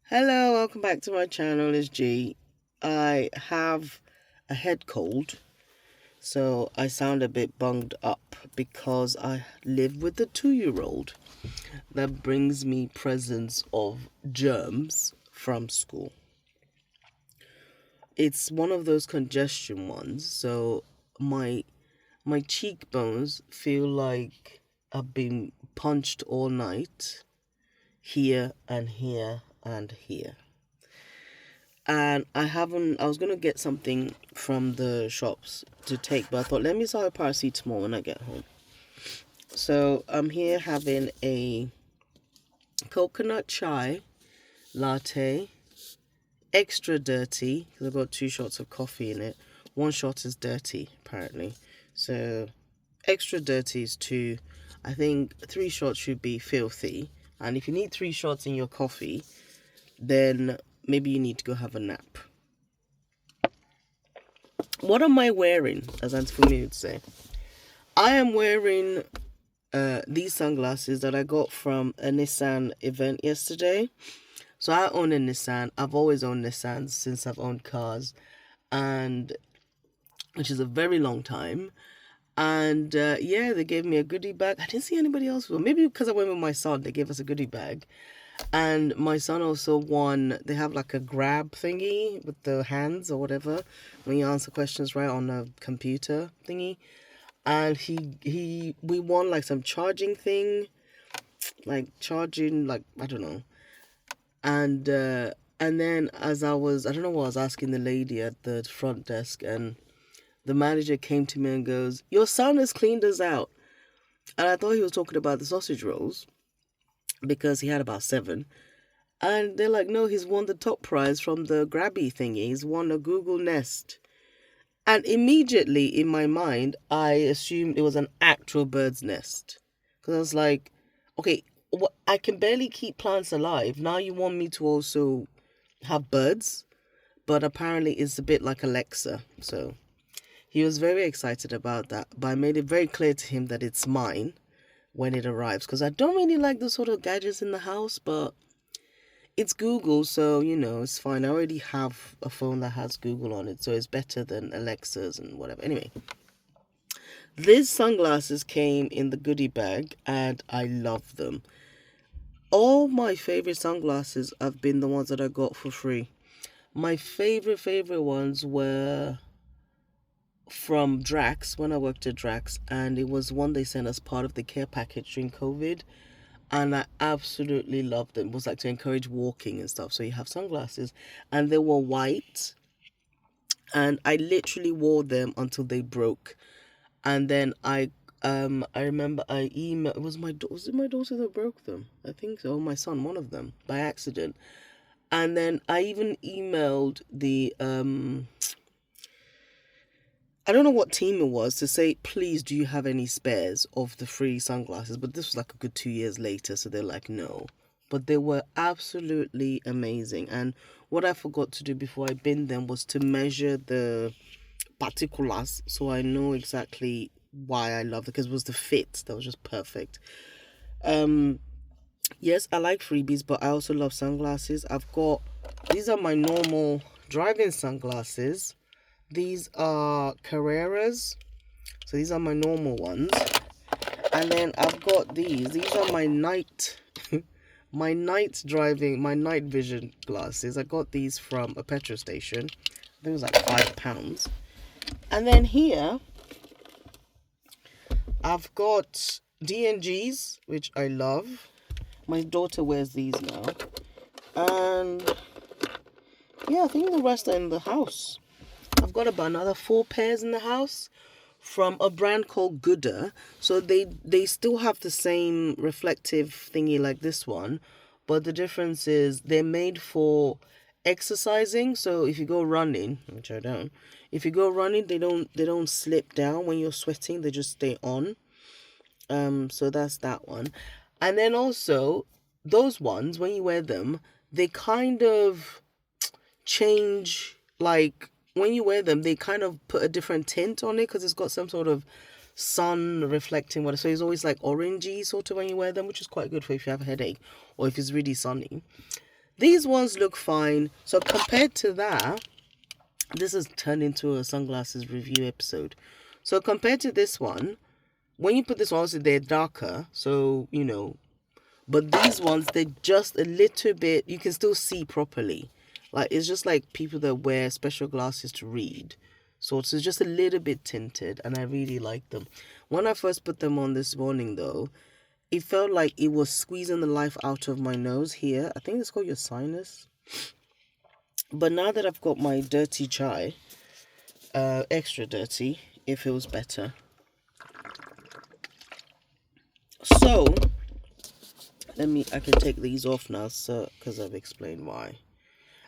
Hello, welcome back to my channel. It's G. I have a head cold, so I sound a bit bunged up because I live with a 2-year-old that brings me presents of germs from school. It's one of those congestion ones, so my my cheekbones feel like I've been punched all night, here and here and here. And I was gonna get something from the shops to take, but I thought let me start a paracetamol when I get home. So I'm here having a coconut chai latte, extra dirty because I've got 2 shots of coffee in it. 1 shot is dirty apparently, so extra dirty is 2. I think 3 shots should be filthy, and if you need 3 shots in your coffee, then maybe you need to go have a nap. What am I wearing, as Aunt Fumi would say? I am wearing these sunglasses that I got from a Nissan event yesterday. So I own a Nissan. I've always owned Nissans since I've owned cars, and which is a very long time. And yeah, they gave me a goodie bag. I didn't see anybody else. Well, maybe because I went with my son, they gave us a goodie bag. And my son also won. They have like a grab thingy with the hands or whatever when you answer questions right on a computer thingy. And we won like some charging thing, like charging, like I don't know. And then as I don't know what I was asking the lady at the front desk, and the manager came to me and goes, "Your son has cleaned us out." And I thought he was talking about the sausage rolls because he had about 7. And they're like, "No, he's won the top prize from the grabby thingy. He's won a Google Nest." And immediately in my mind, I assumed it was an actual bird's nest. Because I was like, okay, I can barely keep plants alive. Now you want me to also have birds? But apparently it's a bit like Alexa. So he was very excited about that. But I made it very clear to him that it's mine when it arrives. Because I don't really like those sort of gadgets in the house, but it's Google, so it's fine. I already have a phone that has Google on it, so it's better than Alexa's and whatever. Anyway, these sunglasses came in the goodie bag and I love them. All my favorite sunglasses have been the ones that I got for free. My favorite ones were from Drax when I worked at Drax, and it was one they sent as part of the care package during COVID. And I absolutely loved them. It was like to encourage walking and stuff. So you have sunglasses, and they were white, and I literally wore them until they broke. And then I remember I emailed. Was it my daughter that broke them? I think so. Or my son, one of them, by accident. And then I even emailed the I don't know what team it was, to say, please, do you have any spares of the free sunglasses? But this was like a good 2 years later, so they're like, no. But they were absolutely amazing. And what I forgot to do before I binned them was to measure the particulars, so I know exactly why I love it, because it was the fit that was just perfect. Um, yes, I like freebies, but I also love sunglasses. These are my normal driving sunglasses. These are Carreras. So these are my normal ones. And then I've got these. These are my night my night vision glasses. I got these from a petrol station. I think it was like £5. And then here I've got D&Gs, which I love. My daughter wears these now. And yeah, I think the rest are in the house. I've got about another 4 pairs in the house from a brand called Gooder. So they still have the same reflective thingy like this one, but the difference is they're made for exercising. So if you go running, which I don't, if you go running, they don't slip down when you're sweating. They just stay on. So that's that one. And then also those ones, when you wear them, they kind of change, like when you wear them, they kind of put a different tint on it because it's got some sort of sun reflecting water. So it's always like orangey sort of when you wear them, which is quite good for if you have a headache or if it's really sunny. These ones look fine. So compared to that, this has turned into a sunglasses review episode. So compared to this one, when you put this one, also they're darker. So, but these ones, they're just a little bit, you can still see properly. Like, it's just like people that wear special glasses to read. So it's just a little bit tinted, and I really like them. When I first put them on this morning, though, it felt like it was squeezing the life out of my nose here. I think it's called your sinus. But now that I've got my dirty chai, extra dirty, it feels better. So, I can take these off now, so, because I've explained why.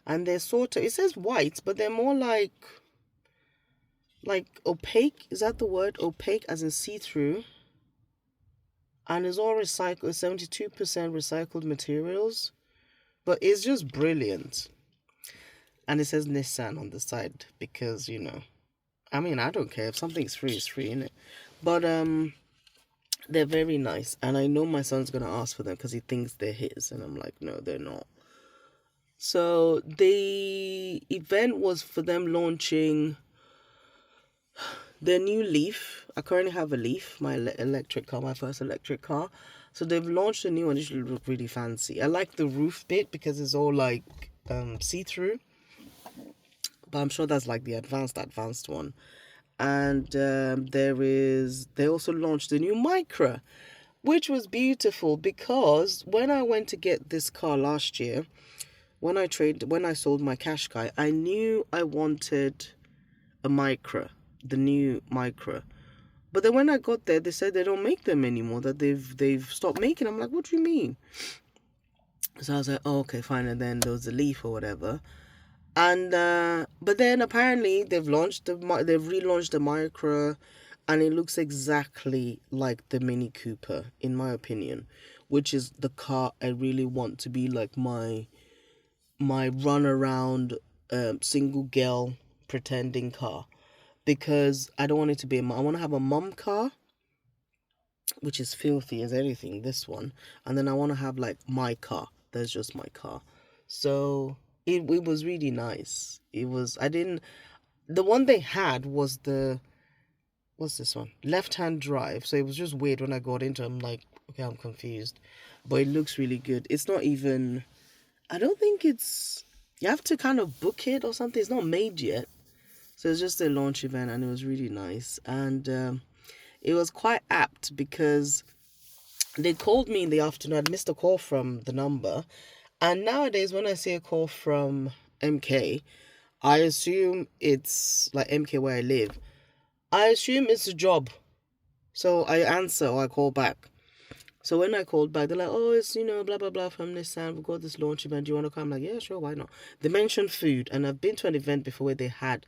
And they're sort of, it says white, but they're more like opaque. Is that the word? Opaque as in see-through. And it's all recycled, 72% recycled materials. But it's just brilliant. And it says Nissan on the side because, I mean, I don't care. If something's free, it's free, innit? But they're very nice. And I know my son's going to ask for them because he thinks they're his. And I'm like, no, they're not. So the event was for them launching their new Leaf. I currently have a Leaf, my electric car, my first electric car. So they've launched a new one. It should look really fancy. I like the roof bit because it's all like see-through. But I'm sure that's like the advanced one. And they also launched the new Micra, which was beautiful because when I went to get this car last year, when I sold my Qashqai, I knew I wanted a Micra, the new Micra. But then when I got there, they said they don't make them anymore, that they've stopped making. I'm like, what do you mean? So I was like, oh, okay, fine. And then there was the Leaf or whatever. And but then apparently they've relaunched the Micra, and it looks exactly like the Mini Cooper, in my opinion, which is the car I really want to be like my run around single girl pretending car, because I don't want it to be I want to have a mum car, which is filthy as anything, this one, and then I want to have like my car. That's just my car. So it was really nice. The one they had was what's this one? Left-hand drive. So it was just weird when I got into it. I'm like, okay, I'm confused. But it looks really good. It's not even, I don't think you have to kind of book it or something. It's not made yet. So it's just a launch event, and it was really nice. And it was quite apt because they called me in the afternoon. I'd missed a call from the number. And nowadays, when I see a call from MK, I assume it's like MK where I live. I assume it's a job. So I answer or I call back. So when I called back, they're like, oh, it's, blah, blah, blah from Nissan. We've got this launch event. Do you want to come? I'm like, yeah, sure, why not? They mentioned food. And I've been to an event before where they had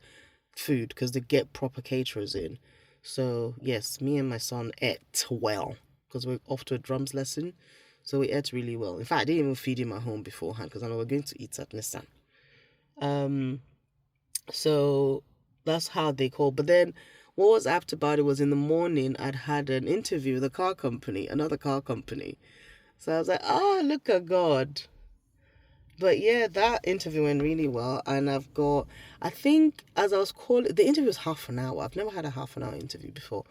food because they get proper caterers in. So, yes, me and my son ate well because we're off to a drums lesson. So we ate really well. In fact, I didn't even feed him at home beforehand because I know we're going to eat at Nissan. So that's how they call. But then what was apt about it was in the morning I'd had an interview with another car company. So I was like, look at God. But yeah, that interview went really well. And I think as I was calling, the interview was half an hour. I've never had a half an hour interview before.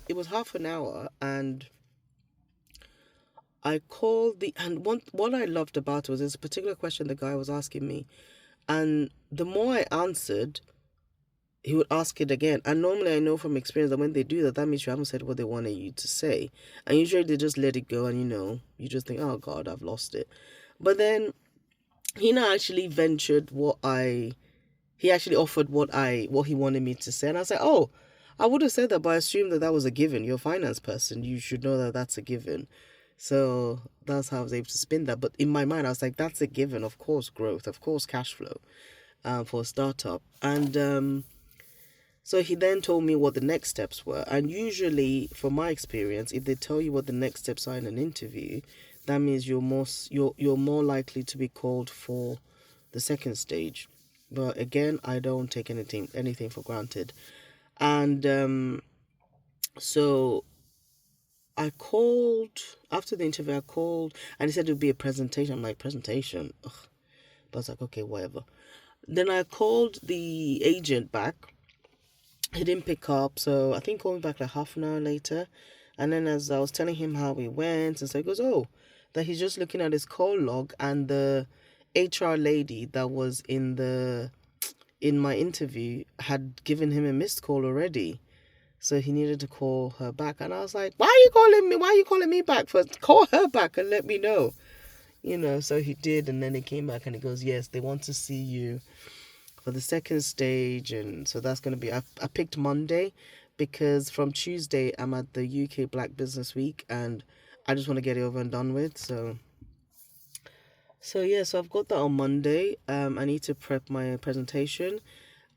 It was half an hour, and I called what I loved about it was there's a particular question the guy was asking me, and the more I answered, he would ask it again. And normally I know from experience that when they do that, that means you haven't said what they wanted you to say. And usually they just let it go, and you just think, oh God, I've lost it. But then he now actually ventured he actually offered what he wanted me to say. And I was like, oh, I would have said that, but I assumed that was a given. You're a finance person. You should know that that's a given. So that's how I was able to spin that. But in my mind, I was like, that's a given. Of course, growth. Of course, cash flow for a startup. And so he then told me what the next steps were. And usually, from my experience, if they tell you what the next steps are in an interview, that means you're more likely to be called for the second stage. But again, I don't take anything for granted. And so I called after the interview. I called and he said it would be a presentation. I'm like, presentation? Ugh. But I was like, okay, whatever. Then I called the agent back. He didn't pick up, so I think he called me back like half an hour later. And then as I was telling him how we went, and so he goes, oh, that he's just looking at his call log, and the HR lady that was in my interview had given him a missed call already. So he needed to call her back. And I was like, why are you calling me? Why are you calling me back first? Call her back and let me know. So he did. And then he came back and he goes, yes, they want to see you for the second stage. And so that's going to be, I picked Monday because from Tuesday I'm at the UK Black Business Week and I just want to get it over and done with. So yeah, so I've got that on Monday. I need to prep my presentation.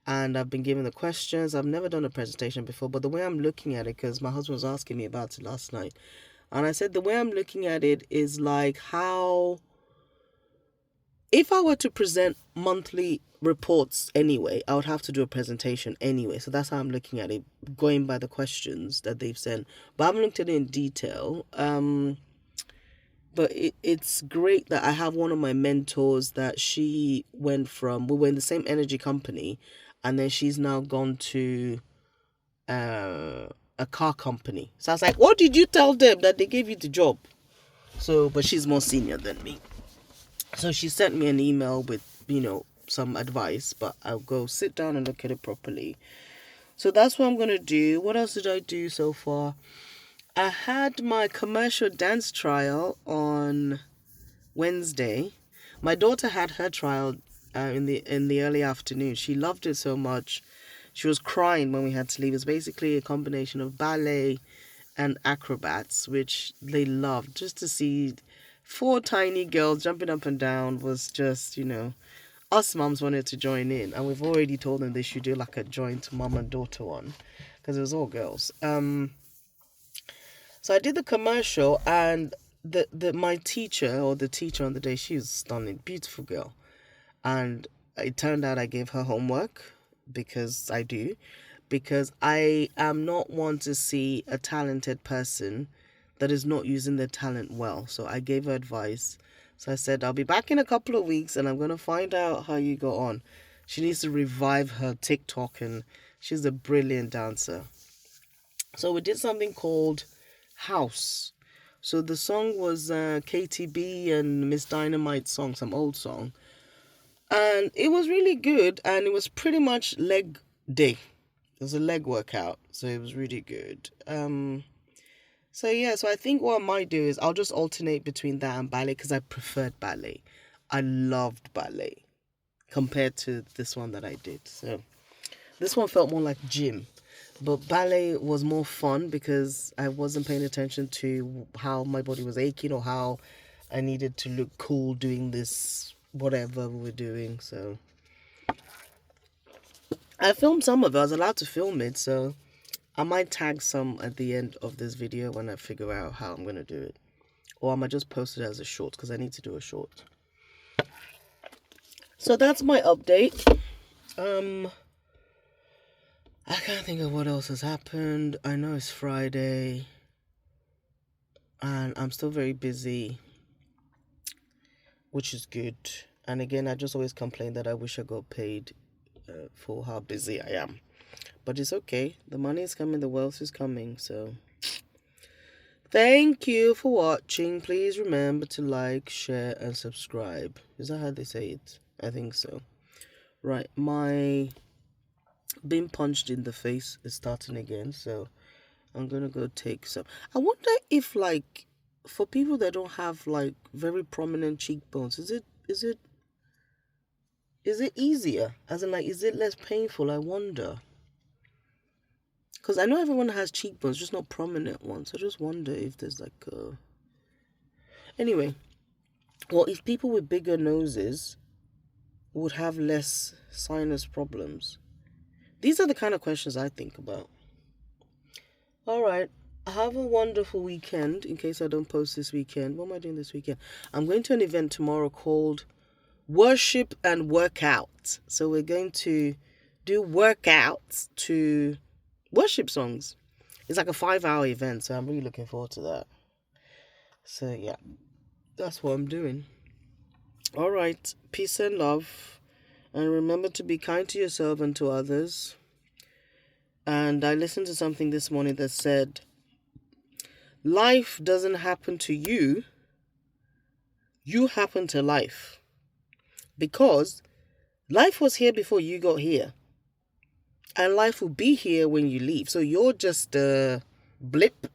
And I've been given the questions. I've never done a presentation before, but the way I'm looking at it, because my husband was asking me about it last night, and I said the way I'm looking at it is like how, if I were to present monthly reports anyway, I would have to do a presentation anyway. So that's how I'm looking at it, going by the questions that they've sent. But I haven't looked at it in detail. But it's great that I have one of my mentors that we were in the same energy company, and then she's now gone to a car company. So I was like, what did you tell them that they gave you the job? So, but she's more senior than me. So she sent me an email with, some advice, but I'll go sit down and look at it properly. So that's what I'm going to do. What else did I do so far? I had my commercial dance trial on Wednesday. My daughter had her trial in the early afternoon. She loved it so much. She was crying when we had to leave. It's basically a combination of ballet and acrobats, which they loved. Just to see 4 tiny girls jumping up and down was just, us mums wanted to join in. And we've already told them they should do like a joint mum and daughter one because it was all girls. So I did the commercial, and my teacher, or the teacher on the day, she was stunning, beautiful girl. And it turned out I gave her homework because I am not one to see a talented person that is not using their talent well. So I gave her advice. So I said, I'll be back in a couple of weeks and I'm going to find out how you go on. She needs to revive her TikTok, and she's a brilliant dancer. So we did something called House. So the song was KTB and Miss Dynamite's song, some old song. And it was really good, and it was pretty much leg day. It was a leg workout, so it was really good. So I think what I might do is I'll just alternate between that and ballet because I preferred ballet. I loved ballet compared to this one that I did. So this one felt more like gym. But ballet was more fun because I wasn't paying attention to how my body was aching or how I needed to look cool doing this, whatever we were doing. So I filmed some of it. I was allowed to film it. So I might tag some at the end of this video when I figure out how I'm going to do it. Or I might just post it as a short because I need to do a short. So that's my update. I can't think of what else has happened. I know it's Friday and I'm still very busy, which is good. And again, I just always complain that I wish I got paid for how busy I am. But it's okay. The money is coming, the wealth is coming. So thank you for watching. Please remember to like, share and subscribe. Is that how they say it? I think so. Right, my being punched in the face is starting again, so I'm gonna go take some. I wonder if, like, for people that don't have like very prominent cheekbones, is it easier? As in, like, is it less painful? I wonder. Because I know everyone has cheekbones, just not prominent ones. I just wonder if there's like a... Anyway, well, if people with bigger noses would have less sinus problems. These are the kind of questions I think about. All right. Have a wonderful weekend. In case I don't post this weekend. What am I doing this weekend? I'm going to an event tomorrow called Worship and Workout. So we're going to do workouts to worship songs. It's like a 5-hour event, so I'm really looking forward to that. So yeah, that's what I'm doing. All right, peace and love, and remember to be kind to yourself and to others. And I listened to something this morning that said, life doesn't happen to you, you happen to life. Because life was here before you got here. And life will be here when you leave. So you're just a blip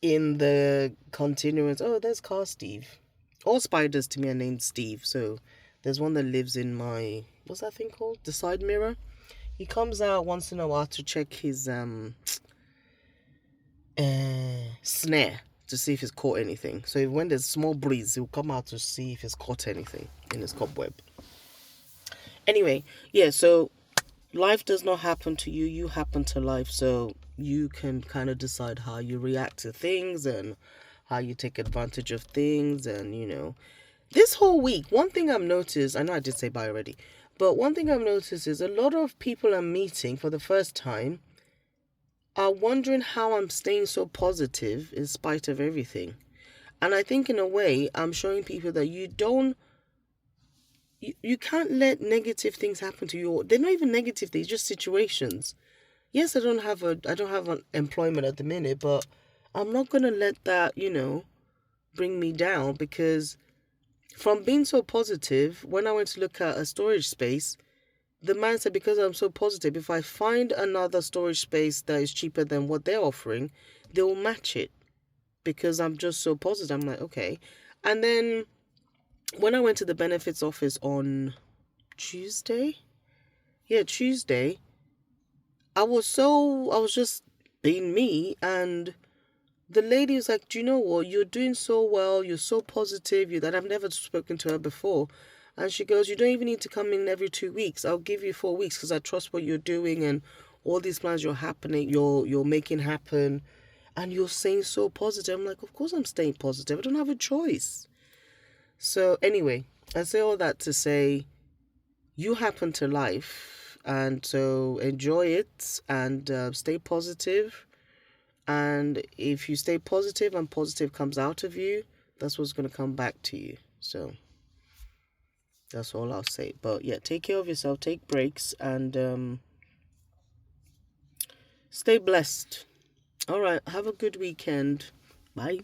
in the continuance. Oh, there's Car Steve. All spiders to me are named Steve. So there's one that lives in my, what's that thing called? The side mirror. He comes out once in a while to check his snare to see if he's caught anything. So when there's small breeze, he'll come out to see if he's caught anything in his cobweb. Anyway, yeah, so life does not happen to you, you happen to life. So you can kind of decide how you react to things and how you take advantage of things. And this whole week, one thing I've noticed, I know I did say bye already, but one thing I've noticed is a lot of people I'm meeting for the first time are wondering how I'm staying so positive in spite of everything. And I think in a way I'm showing people that you can't let negative things happen to you. They're not even negative things, just situations. Yes, I don't have an employment at the minute, but I'm not gonna let that, bring me down, because from being so positive, when I went to look at a storage space, the man said, because I'm so positive, if I find another storage space that is cheaper than what they're offering, they'll match it, because I'm just so positive. I'm like, okay. And then when I went to the benefits office on Tuesday, I was just being me, and the lady was like, do you know what? You're doing so well. You're so positive. That I've never spoken to her before. And she goes, you don't even need to come in every 2 weeks. I'll give you 4 weeks because I trust what you're doing and all these plans you're making happen. And you're staying so positive. I'm like, of course I'm staying positive. I don't have a choice. So anyway, I say all that to say, you happen to life. And so enjoy it and stay positive. And if you stay positive and positive comes out of you, that's what's going to come back to you. So that's all I'll say. But yeah, take care of yourself, take breaks, and stay blessed. All right, have a good weekend. Bye.